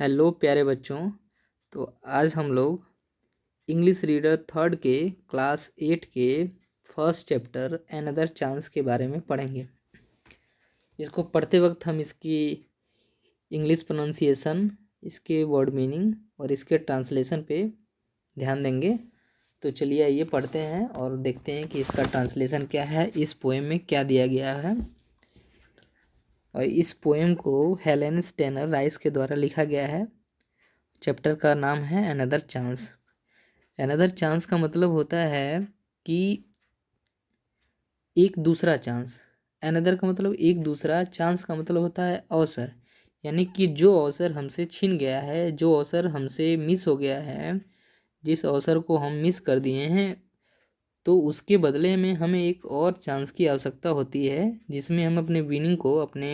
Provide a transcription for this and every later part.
Hello प्यारे बच्चों। तो आज हम लोग इंग्लिश रीडर थर्ड के क्लास 8 के फर्स्ट चैप्टर अनदर चांस के बारे में पढ़ेंगे। इसको पढ़ते वक्त हम इसकी इंग्लिश प्रोनाउंसिएशन, इसके वर्ड मीनिंग और इसके ट्रांसलेशन पे ध्यान देंगे। तो चलिए आइए पढ़ते हैं और देखते हैं कि इसका ट्रांसलेशन क्या है, इस पोएम में क्या दिया गया है। और इस पोएम को हेलेन स्टेनर राइस के द्वारा लिखा गया है। चैप्टर का नाम है अनदर चांस। अनदर चांस का मतलब होता है कि एक दूसरा चांस। अनदर का मतलब एक दूसरा, चांस का मतलब होता है अवसर, यानी कि जो अवसर हमसे छिन गया है, जो अवसर हमसे मिस हो गया है, जिस अवसर को हम मिस कर दिए हैं, तो उसके बदले में हमें एक और चांस की आवश्यकता होती है, जिसमें हम अपने विनिंग को, अपने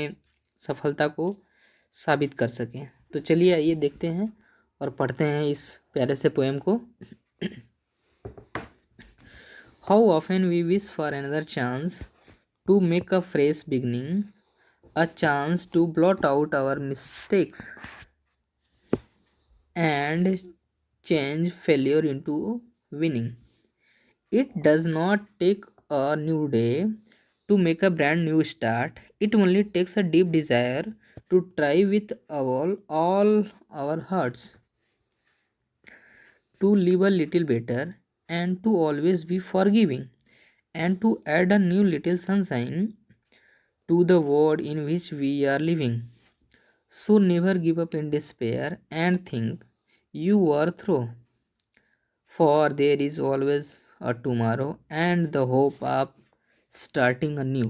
सफलता को साबित कर सकें। तो चलिए आइए देखते हैं और पढ़ते हैं इस प्यारे से पोएम को। How often we wish for another chance to make a fresh beginning, a chance to blot out our mistakes and change failure into winning. It does not take a new day to make a brand new start. It only takes a deep desire to try with all our hearts, to live a little better and to always be forgiving, and to add a new little sunshine to the world in which we are living. So never give up in despair and think you are through, for there is always a tomorrow and the hope of starting anew.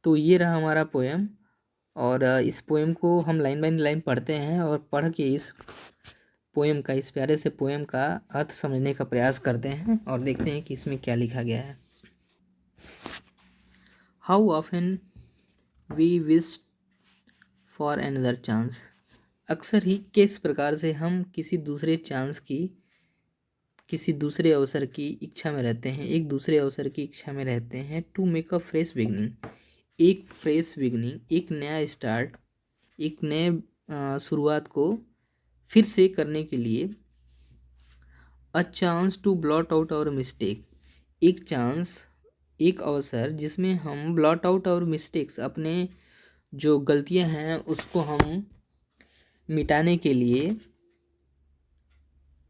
तो ये रहा हमारा poem. और इस poem को हम line by line पढ़ते हैं और पढ़ के इस पोएम का, इस प्यारे से पोएम का अर्थ समझने का प्रयास करते हैं और देखते हैं कि इसमें क्या लिखा गया है। How often we wish for another chance. अक्सर ही किस प्रकार से हम किसी दूसरे चांस की, किसी दूसरे अवसर की इच्छा में रहते हैं, एक दूसरे अवसर की इच्छा में रहते हैं। To make a fresh beginning, एक फ्रेश बिगनिंग, एक नया स्टार्ट, एक नए शुरुआत को फिर से करने के लिए। A chance to blot out our mistake, एक चांस, एक अवसर जिसमें हम ब्लॉट आउट आवर मिस्टेक्स, अपने जो गलतियां हैं उसको हम मिटाने के लिए,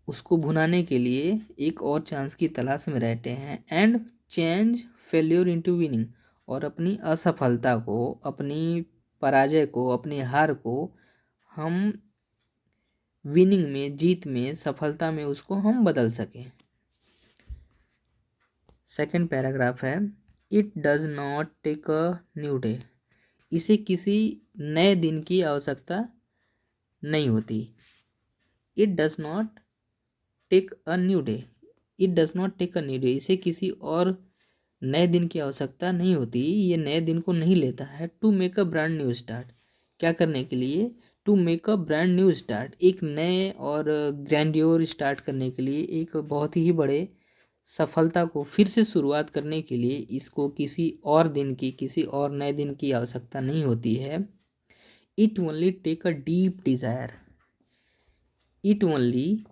उसको भुनाने के लिए एक और चांस की तलाश में रहते हैं। And change failure into winning, और अपनी असफलता को, अपनी पराजय को, अपनी हार को हम विनिंग में, जीत में, सफलता में उसको हम बदल सकें। सेकंड पैराग्राफ है, it does not take a new day, इसे किसी नए दिन की आवश्यकता नहीं होती। It does not take a new day, it does not take a new day, इसे किसी और नए दिन की आवश्यकता नहीं होती, ये नए दिन को नहीं लेता है। To make a brand new start, क्या करने के लिए? To make a brand new start, एक नए और ग्रैंडियोर स्टार्ट करने के लिए, एक बहुत ही बड़े सफलता को फिर से शुरुआत करने के लिए इसको किसी और दिन की, किसी और नए दिन की आवश्यकता नहीं होती है। It only take a deep desire, it only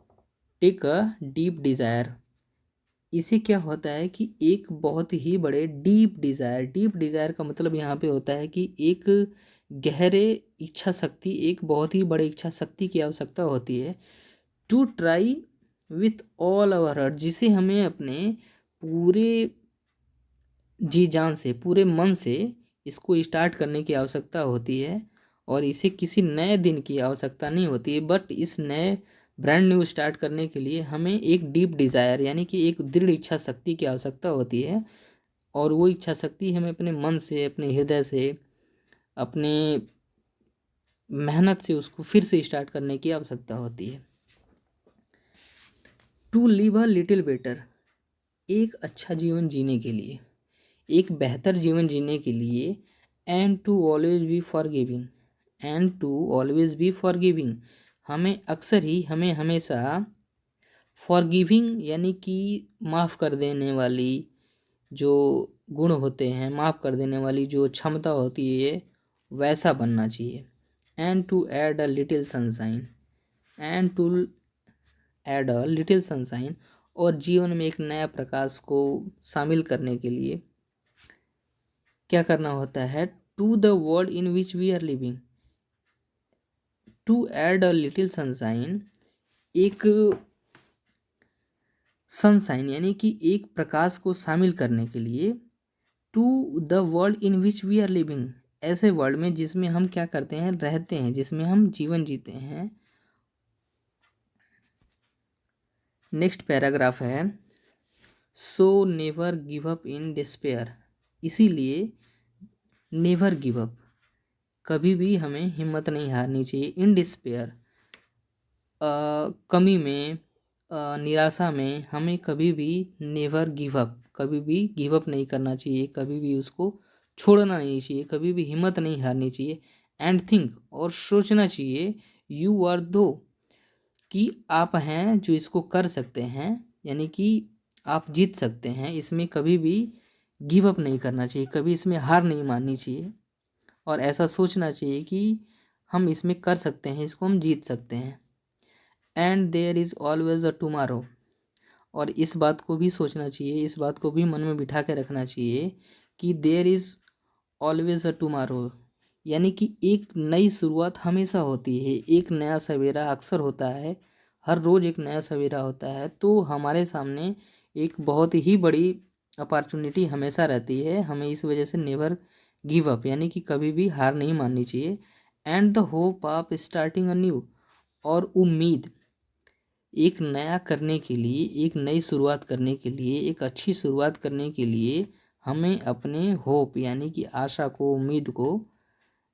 take a deep desire, इसे क्या होता है कि एक बहुत ही बड़े डीप डिज़ायर, डीप डिज़ायर का मतलब यहाँ पे होता है कि एक गहरे इच्छा शक्ति, एक बहुत ही बड़े इच्छा शक्ति की आवश्यकता होती है। To try with all our heart, जिसे हमें अपने पूरे जी जान से, पूरे मन से इसको स्टार्ट करने की आवश्यकता होती है। और इसे किसी नए दिन की आवश्यकता नहीं होती है, बट इस नए ब्रांड न्यू स्टार्ट करने के लिए हमें एक डीप डिज़ायर, यानी कि एक दृढ़ इच्छा शक्ति की आवश्यकता होती है। और वो इच्छा शक्ति हमें अपने मन से, अपने हृदय से, अपने मेहनत से उसको फिर से स्टार्ट करने की आवश्यकता होती है। To live a little better, एक अच्छा जीवन जीने के लिए, एक बेहतर जीवन जीने के लिए। And to always be forgiving, and to always be forgiving, हमें अक्सर ही, हमें हमेशा फॉरगिविंग यानी कि माफ़ कर देने वाली जो गुण होते हैं, माफ़ कर देने वाली जो क्षमता होती है, वैसा बनना चाहिए। and to add a little sunshine and to add a little sunshine और जीवन में एक नया प्रकाश को शामिल करने के लिए क्या करना होता है, to the world in which we are living, to add a little sunshine, एक सनशाइन यानी कि एक प्रकाश को शामिल करने के लिए, to the world in which we are living, ऐसे वर्ल्ड में जिसमें हम क्या करते हैं, रहते हैं, जिसमें हम जीवन जीते हैं। नेक्स्ट पैराग्राफ है, so never give up in despair, इसीलिए नेवर गिव अप, कभी भी हमें हिम्मत नहीं हारनी चाहिए, इन डिस्पेयर, कमी में, निराशा में हमें कभी भी नेवर गिव अप, कभी भी गिव अप नहीं करना चाहिए, कभी भी उसको छोड़ना नहीं चाहिए, कभी भी हिम्मत नहीं हारनी चाहिए। एंड थिंक, और सोचना चाहिए, यू आर दो, कि आप हैं जो इसको कर सकते हैं, यानी कि आप जीत सकते हैं, इसमें कभी भी गिव अप नहीं करना चाहिए, कभी इसमें हार नहीं माननी चाहिए, और ऐसा सोचना चाहिए कि हम इसमें कर सकते हैं, इसको हम जीत सकते हैं। And there is always a tomorrow, और इस बात को भी सोचना चाहिए, इस बात को भी मन में बिठा के रखना चाहिए कि there is always a tomorrow, यानी कि एक नई शुरुआत हमेशा होती है, एक नया सवेरा अक्सर होता है, हर रोज़ एक नया सवेरा होता है, तो हमारे सामने एक बहुत ही बड़ी अपॉर्चुनिटी हमेशा रहती है, हमें इस वजह से नेवर गिव अप, यानी कि कभी भी हार नहीं माननी चाहिए। And the hope of starting a new, और उम्मीद, एक नया करने के लिए, एक नई शुरुआत करने के लिए, एक अच्छी शुरुआत करने के लिए हमें अपने होप यानी कि आशा को, उम्मीद को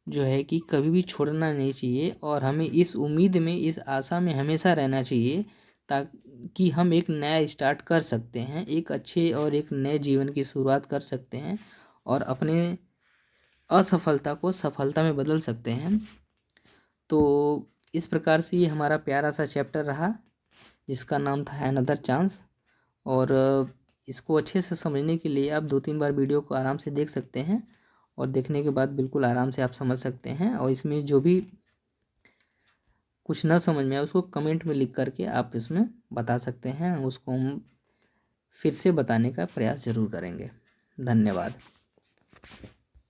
जो है कि कभी भी छोड़ना नहीं चाहिए, और हमें इस उम्मीद में, इस आशा में हमेशा रहना चाहिए, ताकि हम एक नया स्टार्ट कर सकते हैं, एक अच्छे और एक नए जीवन की शुरुआत कर सकते हैं, और अपने असफलता को सफलता में बदल सकते हैं। तो इस प्रकार से ये हमारा प्यारा सा चैप्टर रहा, जिसका नाम था अनदर चांस, और इसको अच्छे से समझने के लिए आप 2-3 बार वीडियो को आराम से देख सकते हैं, और देखने के बाद बिल्कुल आराम से आप समझ सकते हैं, और इसमें जो भी कुछ ना समझ में आए उसको कमेंट में लिख करके आप इसमें बता सकते हैं, उसको हम फिर से बताने का प्रयास ज़रूर करेंगे। धन्यवाद।